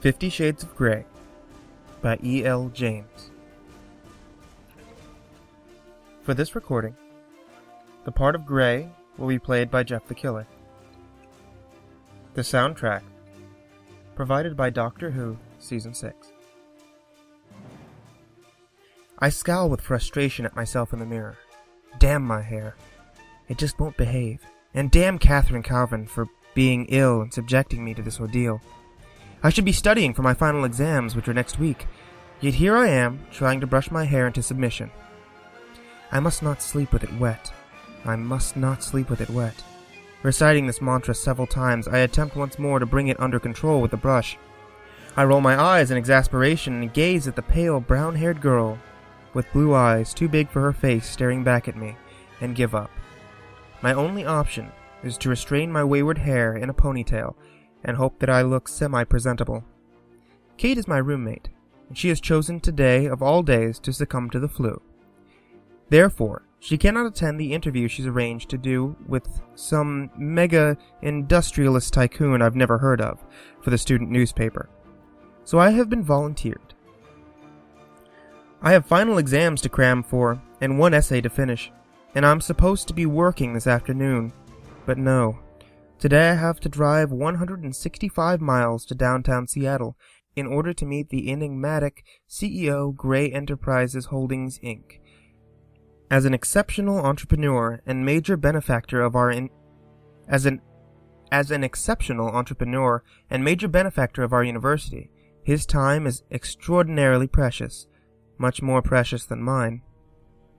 50 Shades of Grey by E.L. James. For this recording, the part of Grey will be played by Jeff the Killer. The soundtrack provided by Doctor Who Season 6. I scowl with frustration at myself in the mirror. Damn my hair. It just won't behave. And damn Catherine Calvin for being ill and subjecting me to this ordeal. I should be studying for my final exams, which are next week, yet here I am, trying to brush my hair into submission. I must not sleep with it wet. I must not sleep with it wet. Reciting this mantra several times, I attempt once more to bring it under control with the brush. I roll my eyes in exasperation and gaze at the pale, brown-haired girl, with blue eyes too big for her face staring back at me, and give up. My only option is to restrain my wayward hair in a ponytail, and hope that I look semi-presentable. Kate is my roommate, and she has chosen today of all days to succumb to the flu. Therefore, she cannot attend the interview she's arranged to do with some mega-industrialist tycoon I've never heard of for the student newspaper. So I have been volunteered. I have final exams to cram for, and one essay to finish, and I'm supposed to be working this afternoon. But no. Today I have to drive 165 miles to downtown Seattle in order to meet the enigmatic CEO Grey Enterprises Holdings, Inc. As an exceptional entrepreneur and major benefactor of our university, his time is extraordinarily precious, much more precious than mine.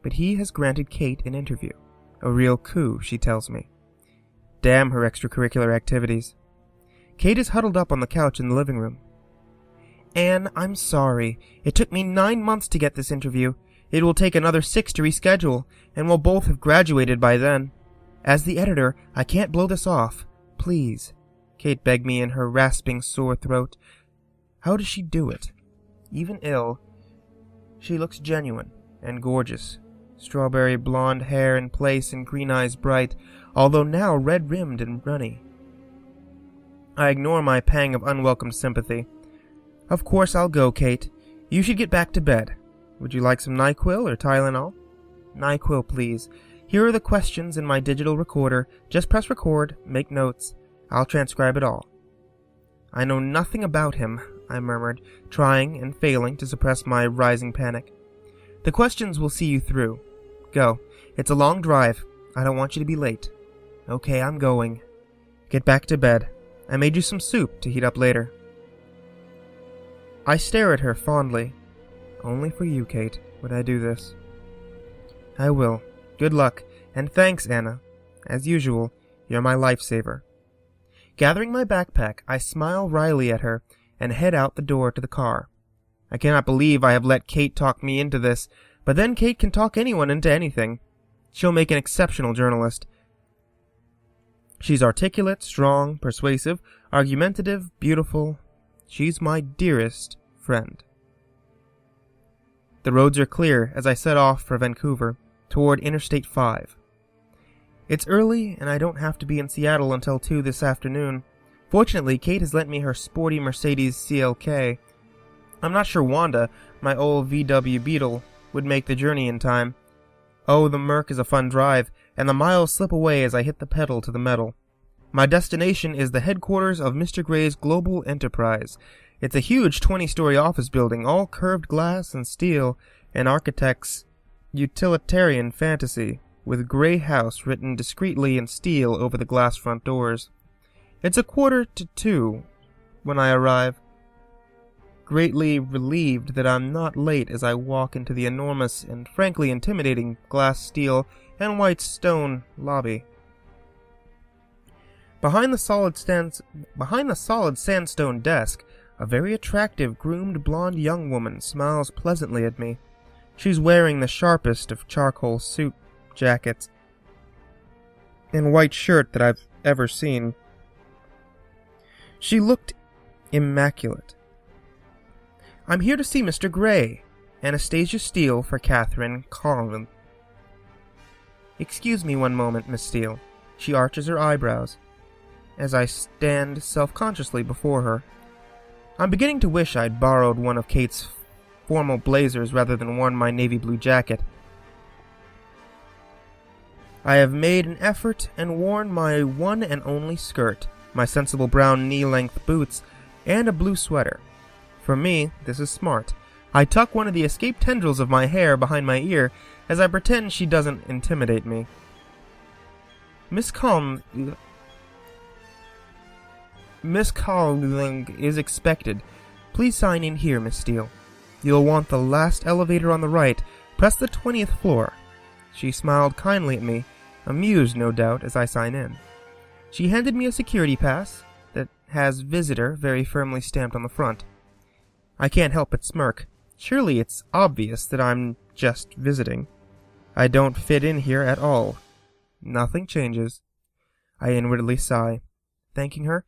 But he has granted Kate an interview. A real coup, she tells me. Damn her extracurricular activities. Kate is huddled up on the couch in the living room. Anne, I'm sorry. It took me 9 months to get this interview. It will take another 6 to reschedule, and we'll both have graduated by then. As the editor, I can't blow this off. Please. Kate begged me in her rasping, sore throat. How does she do it? Even ill, she looks genuine and gorgeous. Strawberry blonde hair in place and green eyes bright, although now red-rimmed and runny. I ignore my pang of unwelcome sympathy. Of course I'll go, Kate. You should get back to bed. Would you like some NyQuil or Tylenol? NyQuil, please. Here are the questions in my digital recorder. Just press record, make notes. I'll transcribe it all. I know nothing about him, I murmured, trying and failing to suppress my rising panic. The questions will see you through. Go. It's a long drive. I don't want you to be late. Okay, I'm going. Get back to bed. I made you some soup to heat up later. I stare at her fondly. Only for you, Kate, would I do this. I will. Good luck, and thanks, Anna. As usual, you're my lifesaver. Gathering my backpack, I smile wryly at her and head out the door to the car. I cannot believe I have let Kate talk me into this, but then Kate can talk anyone into anything. She'll make an exceptional journalist. She's articulate, strong, persuasive, argumentative, beautiful. She's my dearest friend. The roads are clear as I set off for Vancouver, toward Interstate 5. It's early, and I don't have to be in Seattle until 2 this afternoon. Fortunately, Kate has lent me her sporty Mercedes CLK. I'm not sure Wanda, my old VW Beetle, would make the journey in time. Oh, the Merc is a fun drive, and the miles slip away as I hit the pedal to the metal. My destination is the headquarters of Mr. Grey's global enterprise. It's a huge 20-story office building, all curved glass and steel, an architect's utilitarian fantasy, with Grey House written discreetly in steel over the glass front doors. It's 1:45 when I arrive, greatly relieved that I'm not late as I walk into the enormous and frankly intimidating glass, steel, and white stone lobby. Behind the solid sandstone desk, a very attractive, groomed blonde young woman smiles pleasantly at me. She's wearing the sharpest of charcoal suit jackets and white shirt that I've ever seen. She looked immaculate. I'm here to see Mr. Grey. Anastasia Steele for Catherine Calvin. Excuse me one moment, Miss Steele. She arches her eyebrows as I stand self-consciously before her. I'm beginning to wish I'd borrowed one of Kate's formal blazers rather than worn my navy blue jacket. I have made an effort and worn my one and only skirt, my sensible brown knee-length boots, and a blue sweater. For me, this is smart. I tuck one of the escaped tendrils of my hair behind my ear as I pretend she doesn't intimidate me. Miss Calling is expected. Please sign in here, Miss Steele. You'll want the last elevator on the right. Press the 20th floor. She smiled kindly at me, amused no doubt as I sign in. She handed me a security pass that has visitor very firmly stamped on the front. I can't help but smirk. Surely it's obvious that I'm just visiting. I don't fit in here at all. Nothing changes. I inwardly sigh. Thanking her,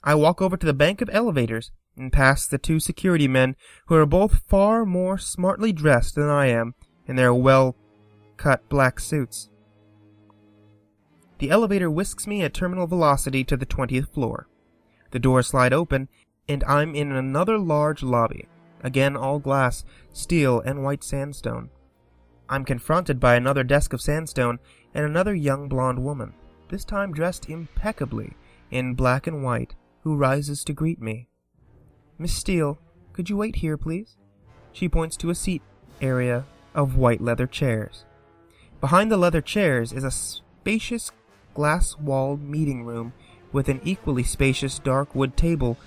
I walk over to the bank of elevators and past the two security men who are both far more smartly dressed than I am in their well-cut black suits. The elevator whisks me at terminal velocity to the 20th floor. The doors slide open, and I'm in another large lobby, again all glass, steel, and white sandstone. I'm confronted by another desk of sandstone and another young blonde woman, this time dressed impeccably in black and white, who rises to greet me. Miss Steele, could you wait here, please? She points to a seat area of white leather chairs. Behind the leather chairs is a spacious glass-walled meeting room with an equally spacious dark wood table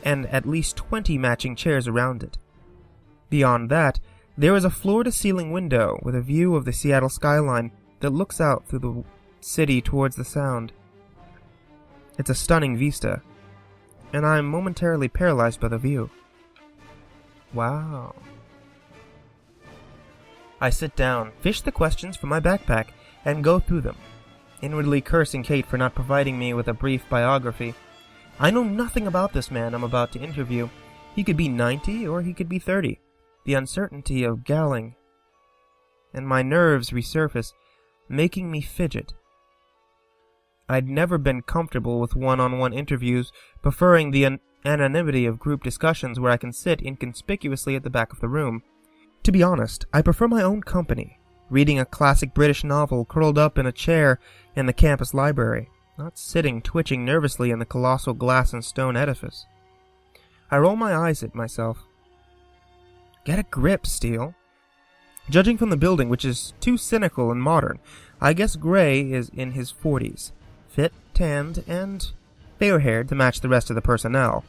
and at least 20 matching chairs around it. Beyond that, there is a floor-to-ceiling window with a view of the Seattle skyline that looks out through the city towards the Sound. It's a stunning vista, and I am momentarily paralyzed by the view. Wow. I sit down, fish the questions from my backpack, and go through them, inwardly cursing Kate for not providing me with a brief biography. I know nothing about this man I'm about to interview. He could be 90 or he could be 30. The uncertainty of galling, and my nerves resurface, making me fidget. I'd never been comfortable with one-on-one interviews, preferring the anonymity of group discussions where I can sit inconspicuously at the back of the room. To be honest, I prefer my own company, reading a classic British novel curled up in a chair in the campus library, not sitting twitching nervously in the colossal glass and stone edifice. I roll my eyes at myself. Get a grip, Steele. Judging from the building, which is too cynical and modern, I guess Gray is in his 40s, fit, tanned, and fair-haired to match the rest of the personnel.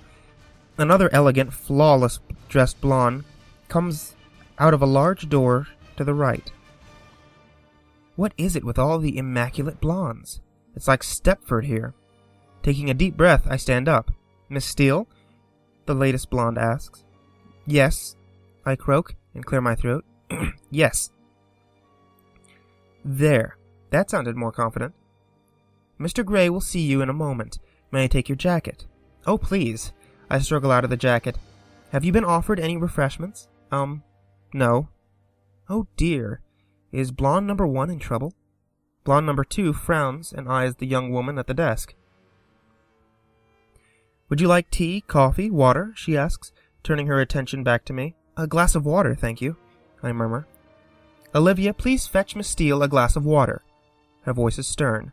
Another elegant, flawless-dressed blonde comes out of a large door to the right. What is it with all the immaculate blondes? It's like Stepford here. Taking a deep breath, I stand up. Miss Steele? The latest blonde asks. Yes, I croak and clear my throat. Yes. There. That sounded more confident. Mr. Gray will see you in a moment. May I take your jacket? Oh, please. I struggle out of the jacket. Have you been offered any refreshments? No. Oh, dear. Is blonde number 1 in trouble? Blonde number 2 frowns and eyes the young woman at the desk. Would you like tea, coffee, water? She asks, turning her attention back to me. A glass of water, thank you, I murmur. Olivia, please fetch Miss Steele a glass of water. Her voice is stern.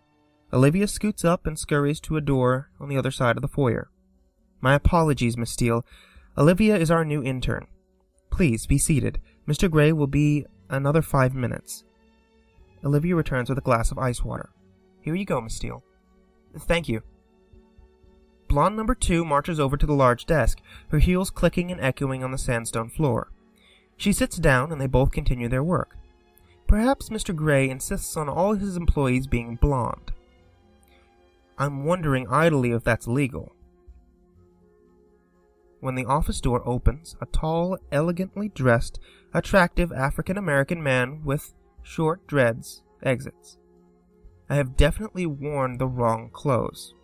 Olivia scoots up and scurries to a door on the other side of the foyer. My apologies, Miss Steele. Olivia is our new intern. Please, be seated. Mr. Gray will be another 5 minutes. Olivia returns with a glass of ice water. Here you go, Miss Steele. Thank you. Blonde number 2 marches over to the large desk, her heels clicking and echoing on the sandstone floor. She sits down and they both continue their work. Perhaps Mr. Gray insists on all his employees being blonde. I'm wondering idly if that's legal. When the office door opens, a tall, elegantly dressed, attractive African-American man with short dreads exits. I have definitely worn the wrong clothes.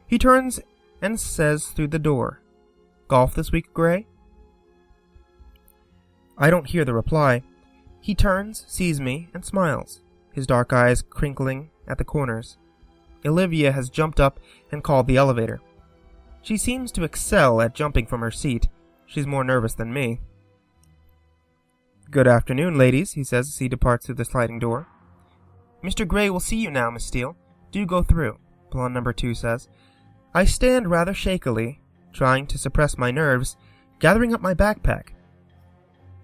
He turns and says through the door, Golf this week, Gray? I don't hear the reply. He turns, sees me, and smiles, his dark eyes crinkling at the corners. Olivia has jumped up and called the elevator. She seems to excel at jumping from her seat. She's more nervous than me. "Good afternoon, ladies," he says as he departs through the sliding door. "Mr. Gray will see you now, Miss Steele. Do go through," blonde number 2 says. I stand rather shakily, trying to suppress my nerves, gathering up my backpack.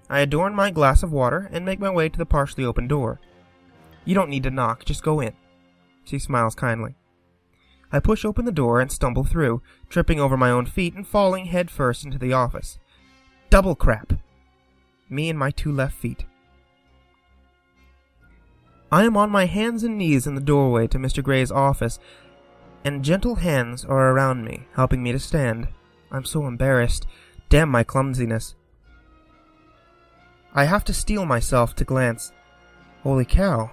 I adorn my glass of water and make my way to the partially open door. "You don't need to knock, just go in." She smiles kindly. I push open the door and stumble through, tripping over my own feet and falling head first into the office. Double crap! Me and my 2 left feet. I am on my hands and knees in the doorway to Mr. Gray's office, and gentle hands are around me, helping me to stand. I'm so embarrassed. Damn my clumsiness. I have to steel myself to glance. Holy cow.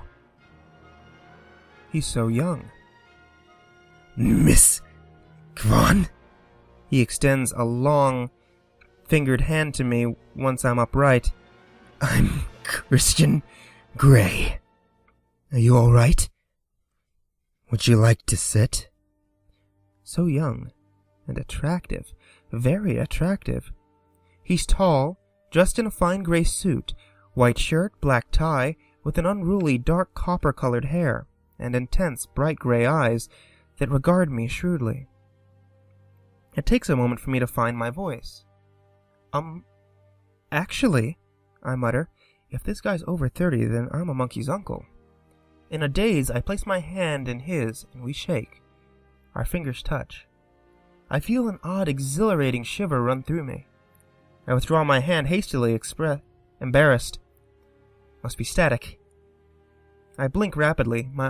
He's so young. "Miss Kwan?" He extends a long, fingered hand to me once I'm upright. "I'm Christian Gray. Are you all right? Would you like to sit?" So young and attractive, very attractive. He's tall, dressed in a fine gray suit, white shirt, black tie, with an unruly dark copper-colored hair, and intense bright gray eyes that regard me shrewdly. It takes a moment for me to find my voice. Actually, I mutter, if this guy's over 30, then I'm a monkey's uncle. In a daze, I place my hand in his, and we shake. Our fingers touch. I feel an odd, exhilarating shiver run through me. I withdraw my hand hastily, embarrassed. Must be static. I blink rapidly, my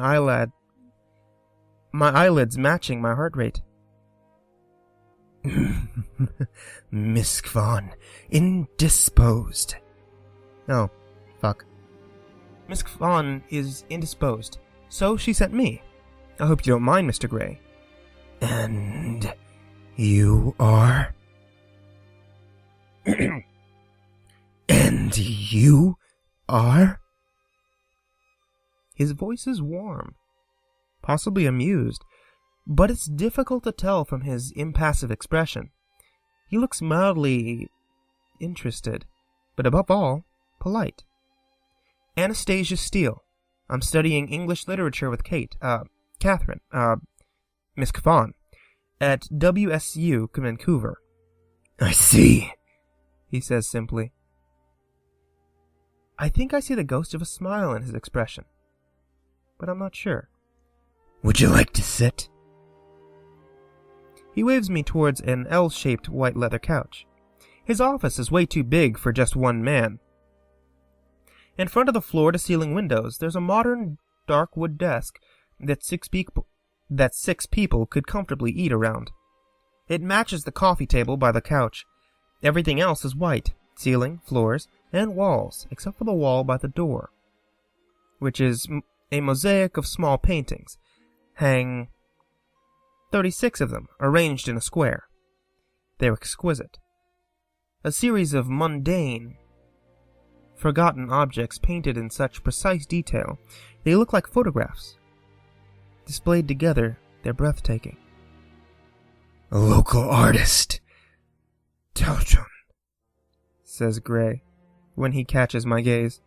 eyelids matching my heart rate. "Miss Kwan, indisposed." Oh, fuck. Miss Kwan is indisposed, so she sent me. I hope you don't mind, Mr. Gray. "And you are?" "And you are?" His voice is warm, possibly amused, but it's difficult to tell from his impassive expression. He looks mildly interested, but above all, polite. "Anastasia Steele. I'm studying English literature with Catherine, Miss Kwan, at WSU, Vancouver." "I see," he says simply. I think I see the ghost of a smile in his expression, but I'm not sure. "Would you like to sit?" He waves me towards an L-shaped white leather couch. His office is way too big for just one man. In front of the floor-to-ceiling windows, there's a modern dark wood desk that six people could comfortably eat around. It matches the coffee table by the couch. Everything else is white, ceiling, floors, and walls, except for the wall by the door, which is a mosaic of small paintings. Hang 36 of them, arranged in a square. They're exquisite. A series of mundane, forgotten objects painted in such precise detail, they look like photographs. Displayed together, they're breathtaking. "A local artist, Tauchon," says Gray, when he catches my gaze.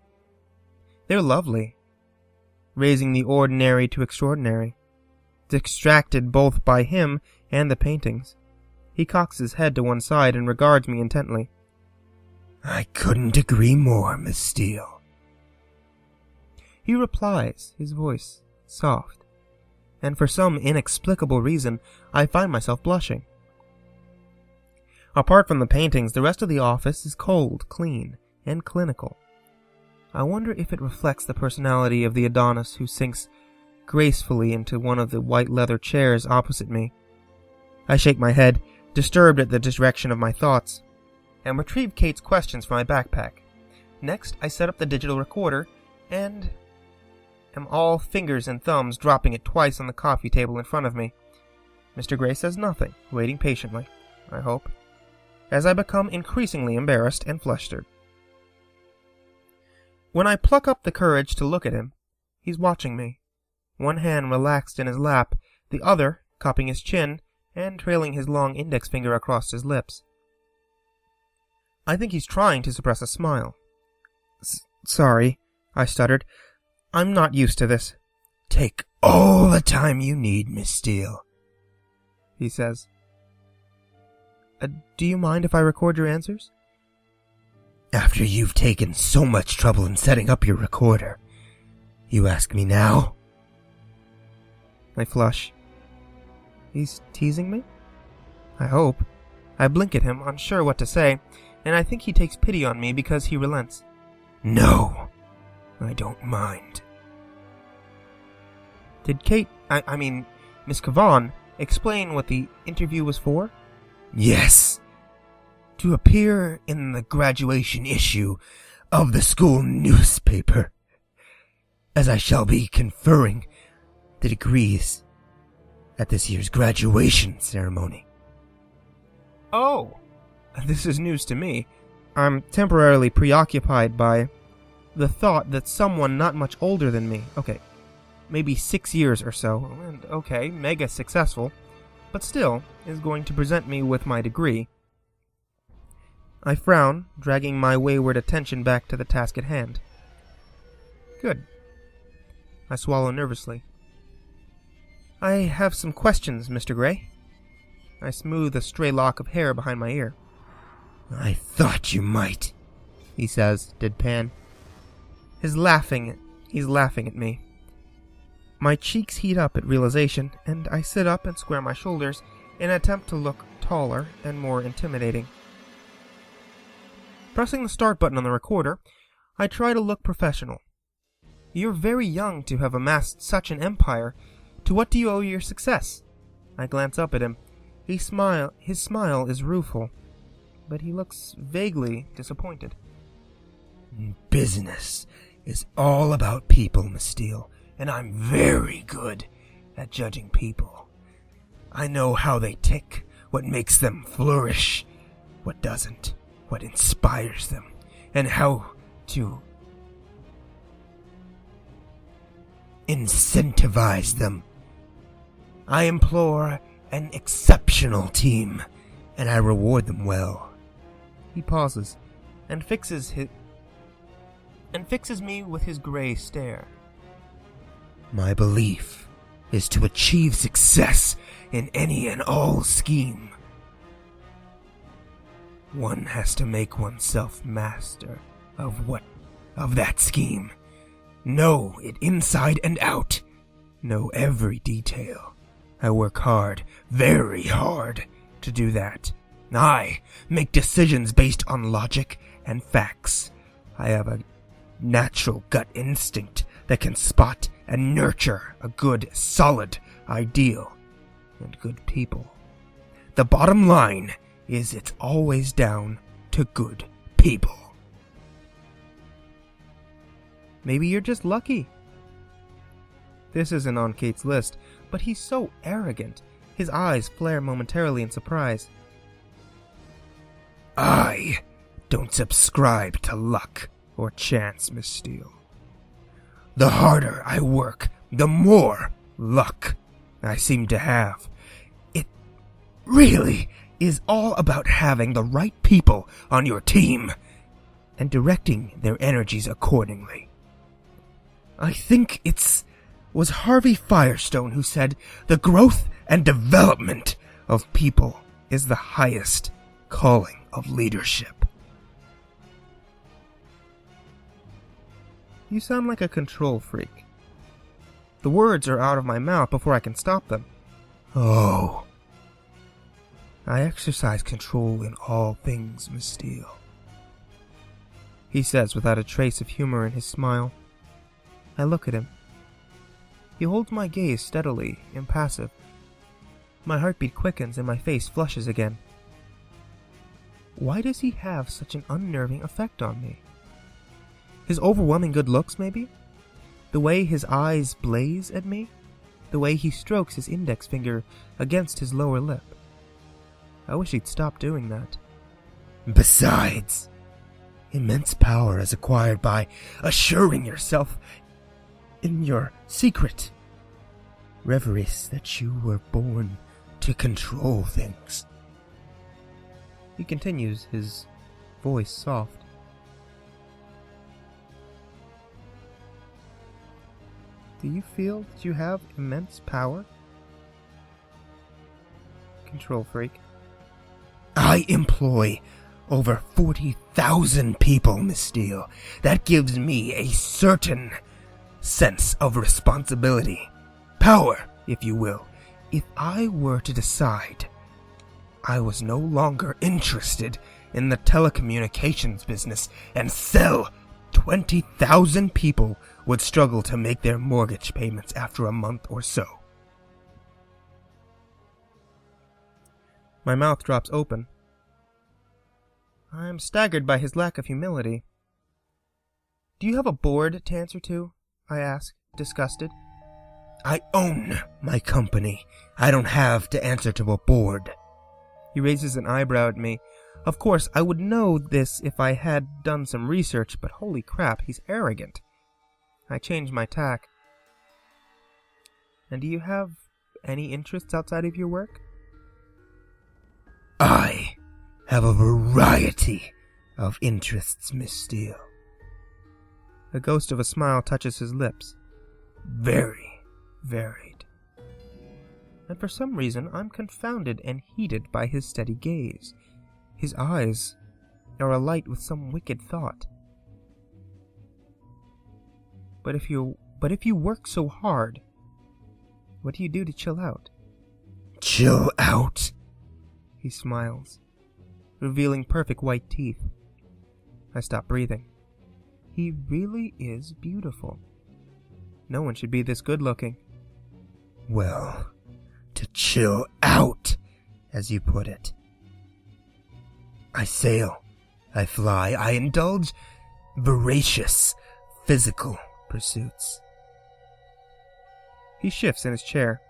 They're lovely, raising the ordinary to extraordinary, distracted both by him and the paintings. He cocks his head to one side and regards me intently. "I couldn't agree more, Miss Steele." He replies, his voice soft, and for some inexplicable reason, I find myself blushing. Apart from the paintings, the rest of the office is cold, clean, and clinical. I wonder if it reflects the personality of the Adonis who sinks gracefully into one of the white leather chairs opposite me. I shake my head, disturbed at the direction of my thoughts, and retrieve Kate's questions from my backpack. Next, I set up the digital recorder, and am all fingers and thumbs, dropping it twice on the coffee table in front of me. Mr. Gray says nothing, waiting patiently, I hope, as I become increasingly embarrassed and flustered. When I pluck up the courage to look at him, he's watching me, one hand relaxed in his lap, the other cupping his chin, and trailing his long index finger across his lips. I think he's trying to suppress a smile. Sorry, I stuttered. I'm not used to this. Take all the time you need, Miss Steele, he says. Do you mind if I record your answers? After you've taken so much trouble in setting up your recorder, you ask me now? I flush. He's teasing me? I hope. I blink at him, unsure what to say, and I think he takes pity on me because he relents. No, I don't mind. Did Kate, I mean, Miss Cavan, explain what the interview was for? Yes. To appear in the graduation issue of the school newspaper, as I shall be conferring the degrees at this year's graduation ceremony. Oh, this is news to me. I'm temporarily preoccupied by the thought that someone not much older than me, okay, maybe 6 years or so, and okay, mega successful, but still is going to present me with my degree. I frown, dragging my wayward attention back to the task at hand. Good. I swallow nervously. I have some questions, Mr. Gray. I smooth a stray lock of hair behind my ear. I thought you might, he says, deadpan. He's laughing at me. My cheeks heat up at realization, and I sit up and square my shoulders in an attempt to look taller and more intimidating. Pressing the start button on the recorder, I try to look professional. You're very young to have amassed such an empire. To what do you owe your success? I glance up at him. His smile is rueful, but he looks vaguely disappointed. Business is all about people, Miss Steele, and I'm very good at judging people. I know how they tick, what makes them flourish, what doesn't, what inspires them, and how to incentivize them. I employ an exceptional team, and I reward them well. He pauses, and fixes me with his gray stare. My belief is to achieve success in any and all scheme. One has to make oneself master of that scheme. Know it inside and out. Know every detail. I work hard, very hard, to do that. I make decisions based on logic and facts. I have a natural gut instinct that can spot and nurture a good, solid ideal and good people. The bottom line is it's always down to good people. Maybe you're just lucky. This isn't on Kate's list, but he's so arrogant. His eyes flare momentarily in surprise. I don't subscribe to luck or chance, Miss Steele. The harder I work, the more luck I seem to have. It really is all about having the right people on your team and directing their energies accordingly. I think was Harvey Firestone who said the growth and development of people is the highest calling of leadership. You sound like a control freak. The words are out of my mouth before I can stop them. Oh. I exercise control in all things, Miss Steele, he says without a trace of humor in his smile. I look at him. He holds my gaze steadily, impassive. My heartbeat quickens and my face flushes again. Why does he have such an unnerving effect on me? His overwhelming good looks, maybe? The way his eyes blaze at me? The way he strokes his index finger against his lower lip? I wish he'd stop doing that. Besides, immense power is acquired by assuring yourself in your secret reveries that you were born to control things. He continues, his voice soft. Do you feel that you have immense power? Control freak. I employ over 40,000 people, Miss Steele. That gives me a certain sense of responsibility. Power, if you will. If I were to decide I was no longer interested in the telecommunications business and sell, 20,000 people would struggle to make their mortgage payments after a month or so. My mouth drops open. I'm staggered by his lack of humility. Do you have a board to answer to? I ask, disgusted. I own my company. I don't have to answer to a board. He raises an eyebrow at me. Of course, I would know this if I had done some research, but holy crap, he's arrogant. I change my tack. And do you have any interests outside of your work? I have a variety of interests, Miss Steele. The ghost of a smile touches his lips. Very varied. And for some reason, I'm confounded and heated by his steady gaze. His eyes are alight with some wicked thought. But if you work so hard, what do you do to chill out? Chill out? He smiles, revealing perfect white teeth. I stop breathing. He really is beautiful. No one should be this good-looking. Well, to chill out, as you put it. I sail, I fly, I indulge voracious physical pursuits. He shifts in his chair.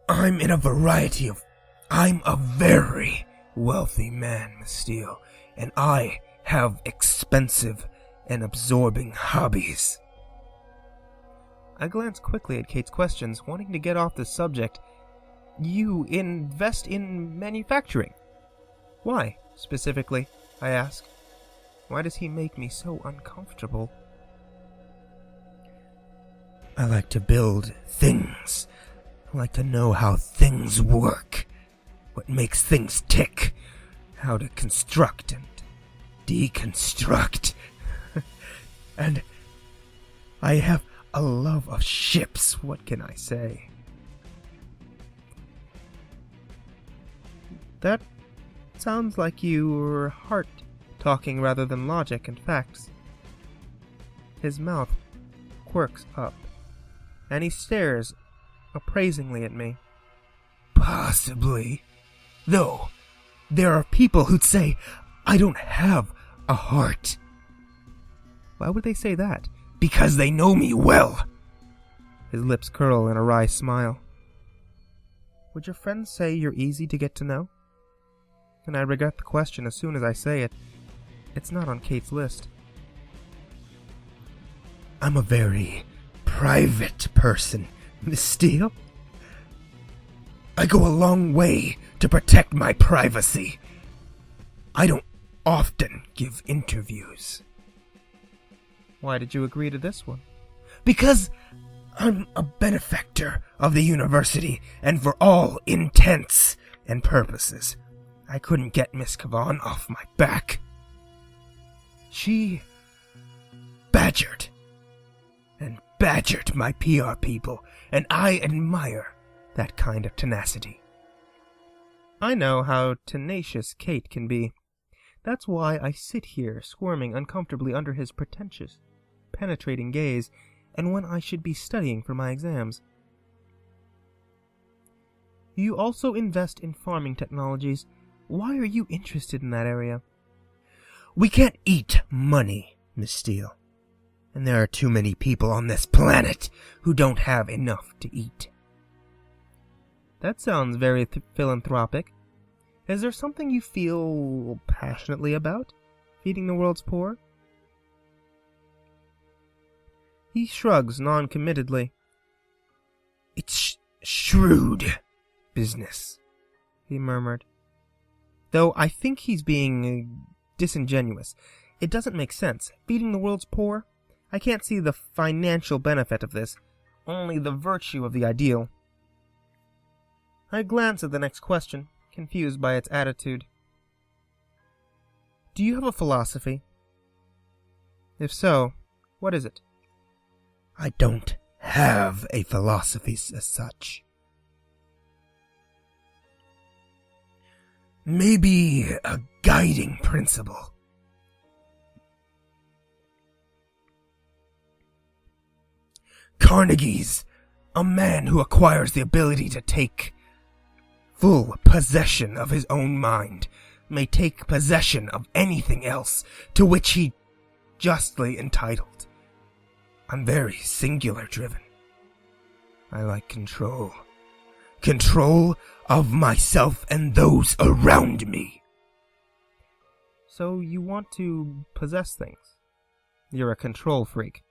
I'm a very wealthy man, Miss Steele, and I have expensive and absorbing hobbies. I glance quickly at Kate's questions, wanting to get off the subject. You invest in manufacturing. Why, specifically? I ask. Why does he make me so uncomfortable? I like to build things. I like to know how things work. What makes things tick. How to construct and deconstruct. And I have a love of ships. What can I say? That sounds like your heart talking rather than logic and facts. His mouth quirks up, and he stares appraisingly at me. Possibly. Though, there are people who'd say I don't have a heart. Why would they say that? Because they know me well. His lips curl in a wry smile. Would your friends say you're easy to get to know? And I regret the question as soon as I say it. It's not on Kate's list. I'm a very private person, Miss Steele. I go a long way to protect my privacy. I don't often give interviews. Why did you agree to this one? Because I'm a benefactor of the university, and for all intents and purposes, I couldn't get Miss Kavan off my back. She badgered my PR people, and I admire that kind of tenacity. I know how tenacious Kate can be. That's why I sit here squirming uncomfortably under his pretentious, penetrating gaze, and when I should be studying for my exams. You also invest in farming technologies. Why are you interested in that area? We can't eat money, Miss Steele. And there are too many people on this planet who don't have enough to eat. That sounds very philanthropic. Is there something you feel passionately about? Feeding the world's poor? He shrugs non-committedly. It's shrewd, business, he murmured. Though I think he's being disingenuous. It doesn't make sense. Feeding the world's poor? I can't see the financial benefit of this, only the virtue of the ideal. I glanced at the next question, confused by its attitude. Do you have a philosophy? If so, what is it? I don't have a philosophy as such. Maybe a guiding principle. Carnegie's a man who acquires the ability to take full possession of his own mind, may take possession of anything else to which he justly entitled. I'm very singular driven. I like control. Control of myself and those around me. So you want to possess things? You're a control freak.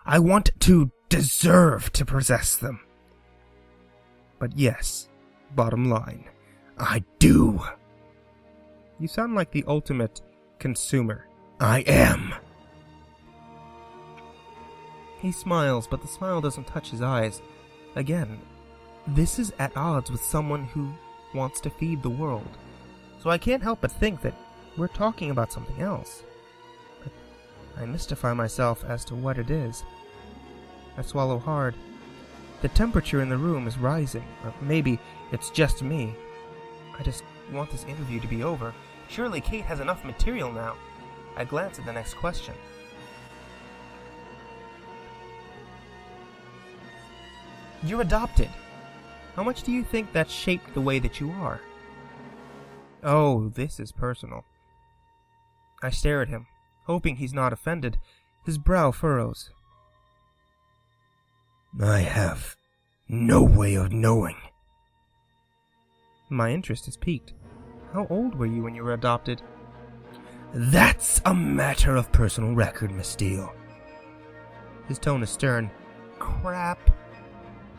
I want to deserve to possess them. But yes, bottom line, I do. You sound like the ultimate consumer. I am. He smiles, but the smile doesn't touch his eyes. Again, this is at odds with someone who wants to feed the world. So I can't help but think that we're talking about something else. But I mystify myself as to what it is. I swallow hard. The temperature in the room is rising, or maybe it's just me. I just want this interview to be over. Surely Kate has enough material now. I glance at the next question. You're adopted. How much do you think that shaped the way that you are? Oh, this is personal. I stare at him, hoping he's not offended. His brow furrows. I have no way of knowing. My interest is piqued. How old were you when you were adopted? That's a matter of personal record, Miss Steele. His tone is stern. Crap.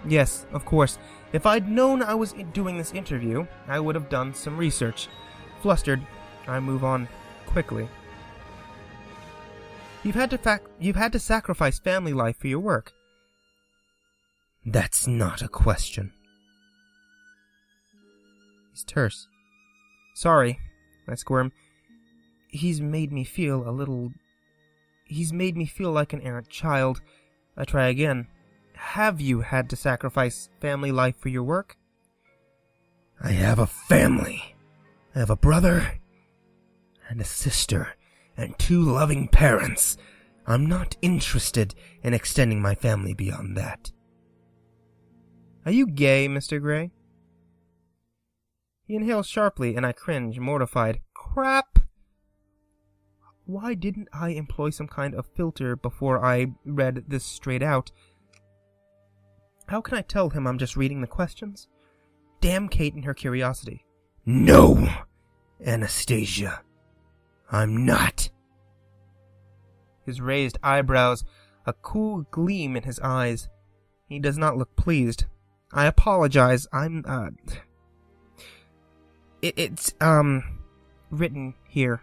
Yes, of course. If I'd known I was doing this interview, I would have done some research. Flustered, I move on quickly. You've had to sacrifice family life for your work. That's not a question. He's terse. Sorry, I squirm. He's made me feel like an errant child. I try again. Have you had to sacrifice family life for your work? I have a family. I have a brother and a sister and 2 loving parents. I'm not interested in extending my family beyond that. Are you gay, Mr. Gray? He inhales sharply, and I cringe, mortified. Crap! Why didn't I employ some kind of filter before I read this straight out? How can I tell him I'm just reading the questions? Damn Kate and her curiosity. No, Anastasia. I'm not. His raised eyebrows, a cool gleam in his eyes. He does not look pleased. I apologize. It's written here.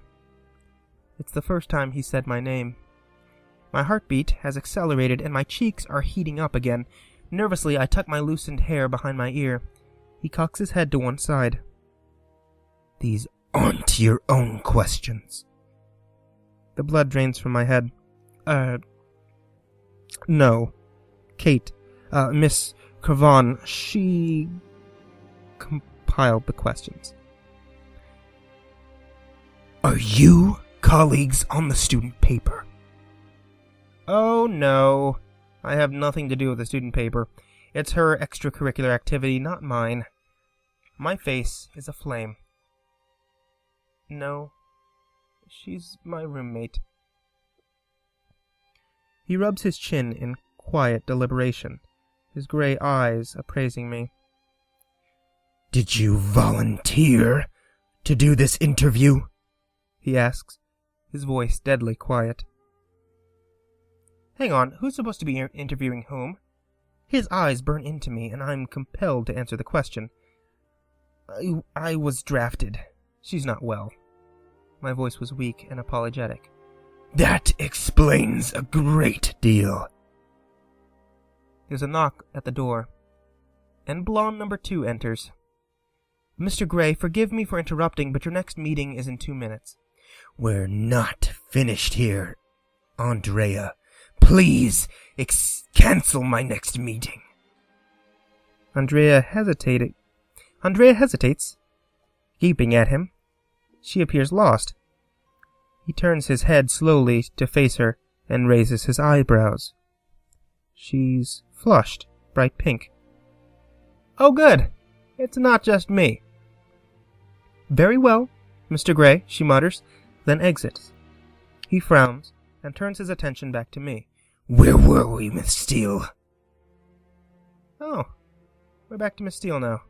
It's the first time he said my name. My heartbeat has accelerated and my cheeks are heating up again. Nervously, I tuck my loosened hair behind my ear. He cocks his head to one side. These aren't your own questions. The blood drains from my head. No. Kate, Miss Cravan, she compiled the questions. Are you colleagues on the student paper? Oh, no. I have nothing to do with the student paper. It's her extracurricular activity, not mine. My face is aflame. No. She's my roommate. He rubs his chin in quiet deliberation, his gray eyes appraising me. Did you volunteer to do this interview? He asks, his voice deadly quiet. Hang on, who's supposed to be interviewing whom? His eyes burn into me, and I'm compelled to answer the question. I was drafted. She's not well. My voice was weak and apologetic. That explains a great deal. There's a knock at the door, and blonde number 2 enters. Mr. Gray, forgive me for interrupting, but your next meeting is in 2 minutes. We're not finished here, Andrea. Please, cancel my next meeting. Andrea hesitates, gaping at him. She appears lost. He turns his head slowly to face her and raises his eyebrows. She's flushed, bright pink. Oh, good. It's not just me. Very well, Mr. Gray, she mutters, then exits. He frowns and turns his attention back to me. Where were we, Miss Steele? Oh, we're back to Miss Steele now.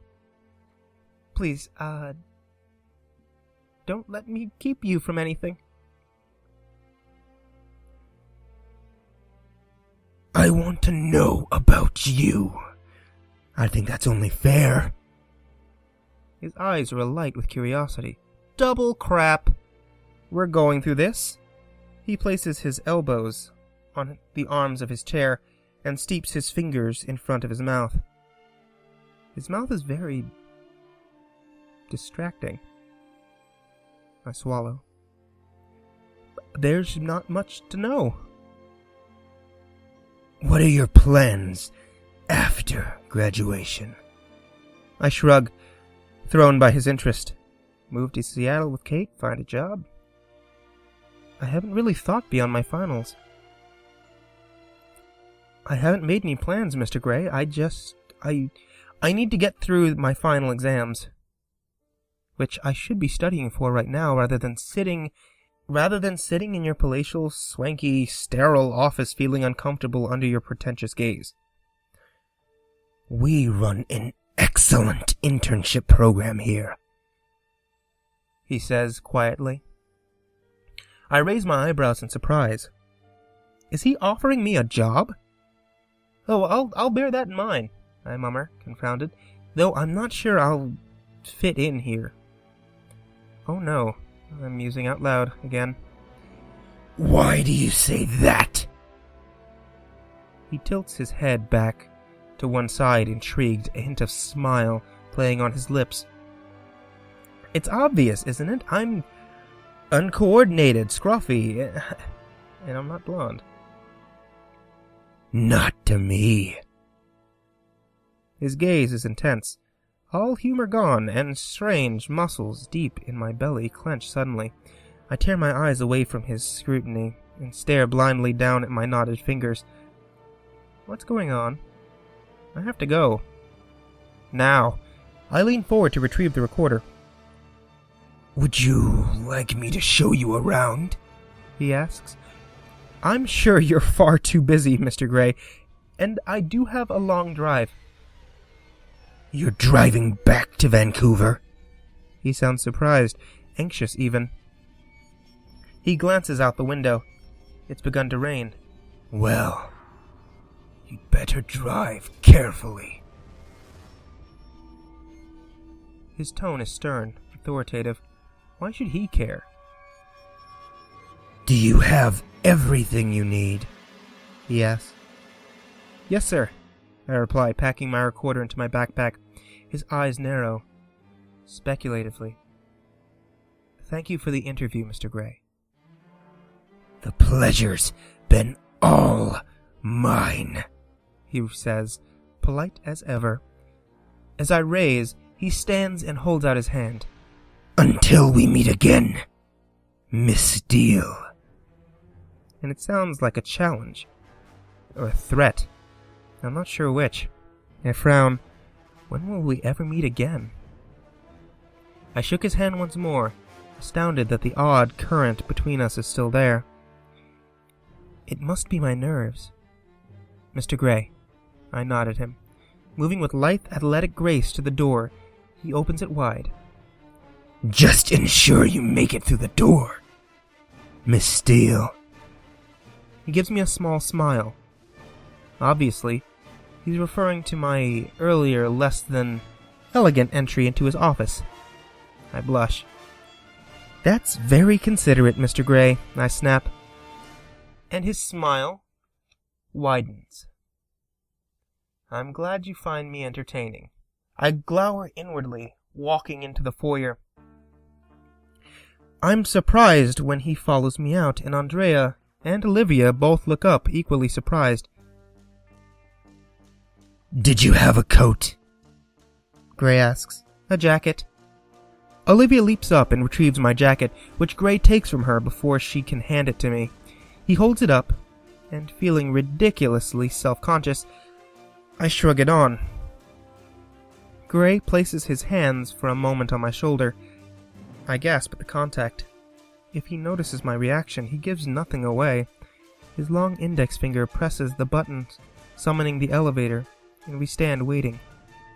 Please, don't let me keep you from anything. I want to know about you. I think that's only fair. His eyes are alight with curiosity. Double crap! We're going through this. He places his elbows on the arms of his chair and steeps his fingers in front of his mouth. His mouth is very distracting. I swallow. There's not much to know. What are your plans after graduation? I shrug, thrown by his interest. Move to Seattle with Kate, find a job. I haven't really thought beyond my finals. I haven't made any plans, Mr. Gray. I need to get through my final exams, which I should be studying for right now rather than sitting in your palatial, swanky, sterile office feeling uncomfortable under your pretentious gaze. We run an excellent internship program here, he says quietly. I raise my eyebrows in surprise. Is he offering me a job? Oh, I'll bear that in mind, I murmur, confounded, though I'm not sure I'll fit in here. Oh no, I'm musing out loud again. Why do you say that? He tilts his head back to one side, intrigued, a hint of smile playing on his lips. It's obvious, isn't it? I'm uncoordinated, scruffy, and I'm not blonde. Not to me. His gaze is intense, all humor gone, and strange muscles deep in my belly clench suddenly. I tear my eyes away from his scrutiny and stare blindly down at my knotted fingers. What's going on? I have to go. Now. I lean forward to retrieve the recorder. Would you like me to show you around? He asks. I'm sure you're far too busy, Mr. Gray, and I do have a long drive. You're driving back to Vancouver? He sounds surprised, anxious even. He glances out the window. It's begun to rain. Well, you'd better drive carefully. His tone is stern, authoritative. Why should he care? Do you have everything you need? He asks. Yes, sir, I reply, packing my recorder into my backpack. His eyes narrow, speculatively. Thank you for the interview, Mr. Gray. The pleasure's been all mine, he says, polite as ever. As I raise, he stands and holds out his hand. Until we meet again, Miss Steele. And it sounds like a challenge, or a threat. I'm not sure which. I frown. When will we ever meet again? I shook his hand once more, astounded that the odd current between us is still there. It must be my nerves. Mr. Gray, I nod at him. Moving with lithe, athletic grace to the door, he opens it wide. Just ensure you make it through the door, Miss Steele. He gives me a small smile. Obviously, He's referring to my earlier, less than elegant entry into his office. I blush. That's very considerate, Mr. Gray, I snap. And his smile widens. I'm glad you find me entertaining. I glower inwardly, walking into the foyer. I'm surprised when he follows me out, and Andrea and Olivia both look up, equally surprised. Did you have a coat? Gray asks. A jacket. Olivia leaps up and retrieves my jacket, which Gray takes from her before she can hand it to me. He holds it up, and feeling ridiculously self-conscious, I shrug it on. Gray places his hands for a moment on my shoulder. I gasp at the contact. If he notices my reaction, he gives nothing away. His long index finger presses the buttons, summoning the elevator, and we stand waiting.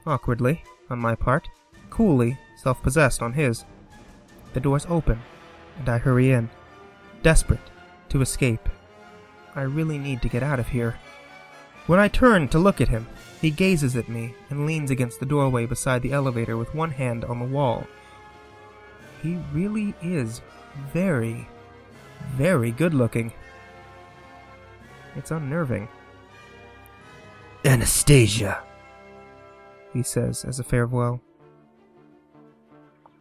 Awkwardly, on my part, coolly, self-possessed on his. The doors open, and I hurry in, desperate to escape. I really need to get out of here. When I turn to look at him, he gazes at me and leans against the doorway beside the elevator with one hand on the wall. He really is very, very good-looking. It's unnerving. Anastasia, he says as a farewell.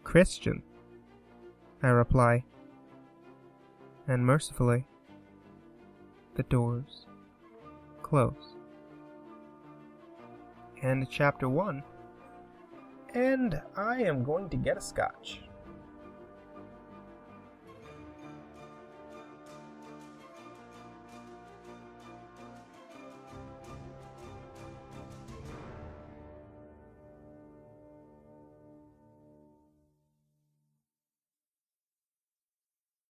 Christian, I reply. And mercifully, the doors close. And chapter 1. And I am going to get a scotch.